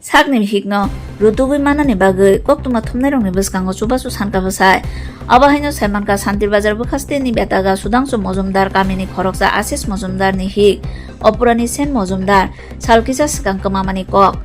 sakni hikno rutugui manani bagui koktuma thumnairongni bwskango chubachu sankha bwsai abahaino saimanka Santir Bazar Bwkhastini betaga Sudhangshu Mojumdar kamini khoroksa Ashish Mojumdar ni hik Opurani Sen Mojumdar salkisa swkang kwmamani kok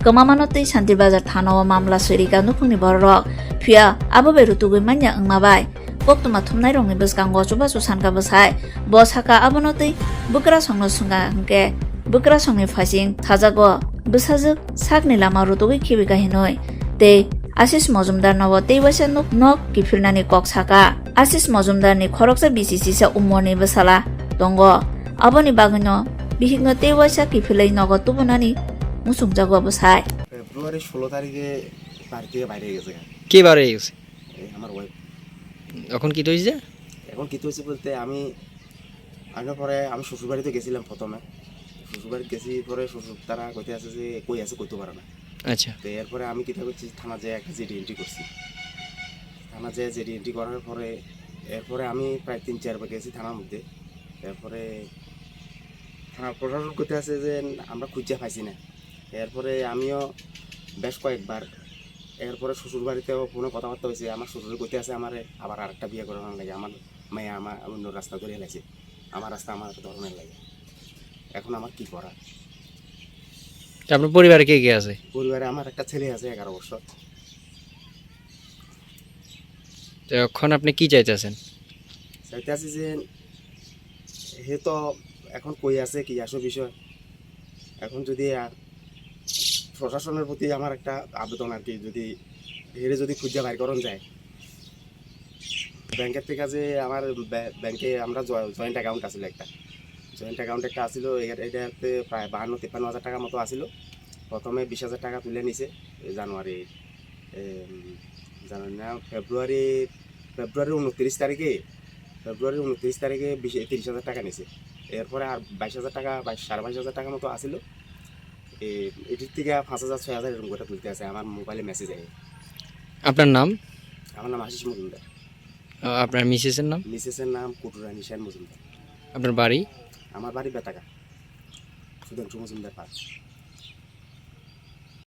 kwmamano tui Santir Bazar thanao mamla sirika nukhungni borok phiya abobai rutugui manya wngmabai koktuma thumnairongni bwskango chubachu sankha bwsai bo saka abono tui bwkrasongno swngka hingke bwkrasongni phasing thajago bwsajuk sakni lama rutugui khibika hinoi tei Ashish Mojumdar no teibaisa nok kifilnani kok saka Ashish Mojumdar ni khoroksa BCC umorni bwsala tongo aboni bagino bihigno teibaisa kifilai nogo tubunani musungjago bwsai ফেব্রুয়ারি 16 তারিখে বাড়ি থেকে বাইরে গেছে কে বারে গেছে আমার wife. এখন কি হয়েছে? এখন কি হয়েছে বলতে আমি আনার পরে আমি শ্বশুরবাড়িতে গেছিলাম প্রথমে। শ্বশুরবাড়ি গেছি পরে শ্বশুর তারা কইতে আছে যে কই আছে কইতে পারে না। আচ্ছা, তো এরপরে আমি কিতা করছি থানা যেয়ে একটা জিডি এন্ট্রি করছি। থানা যেয়ে জিডি এন্ট্রি করার পরে এরপরে আমি প্রায় 3-4 বার গেছি থানার মধ্যে। এরপরে থানার প্রশাসন কইতে আছে যে আমরা খুঁজে পাইছি না। এরপরে আমিও বেশ কয়েকবার এরপরে শ্বশুর বাড়িতেও ফোনে কথাবার্তা হয়েছে। আমার শ্বশুর কইতে আছে আমার আবার আরেকটা বিয়ে করানোর লাগে, আমার মেয়ে আমার অন্য রাস্তা ধরে হেলাইছে, আমার রাস্তা আমার ধরনের লাগে। এখন আমার কি করা? তা আপনার পরিবারে কে কে আছে? পরিবারে আমার একটা ছেলে আছে 11 বছর। তো এখন আপনি কি চাইতেছেন? চাইতে আছি যে হে তো এখন কই আছে কি আসো বিষয়, এখন যদি প্রশাসনের প্রতি আমার একটা আবেদন আর কি, যদি হেরে যদি খুঁজে বাইর করন যায়। ব্যাংকের থেকে যে আমার ব্যাংকে আমরা জয়েন্ট অ্যাকাউন্ট আছিল, একটা জয়েন্ট অ্যাকাউন্ট একটা আসিল, এটাতে প্রায় 52-53 হাজার টাকা মতো আসিল। প্রথমে 20,000 টাকা তুলে নিছে জানুয়ারি জানেন না ফেব্রুয়ারির 29 তারিখে 30,000 টাকা নিছে। এরপরে আর 22,000 টাকা 22,500 টাকা মতো আসিল। এটির থেকে 5,000-6,000 এরকম করে তুলতে আছে আমার মোবাইলে মেসেজ আয়। আপনার নাম? আমার নাম আশিস মজুমদার। আপনার মিসেসের নাম? মিসেসের নাম কুটুরানী সেন মজুমদার। আপনার বাড়ি? আমার বাড়ি বেতাগা, সুধাংশু মজুমদার পার্ক।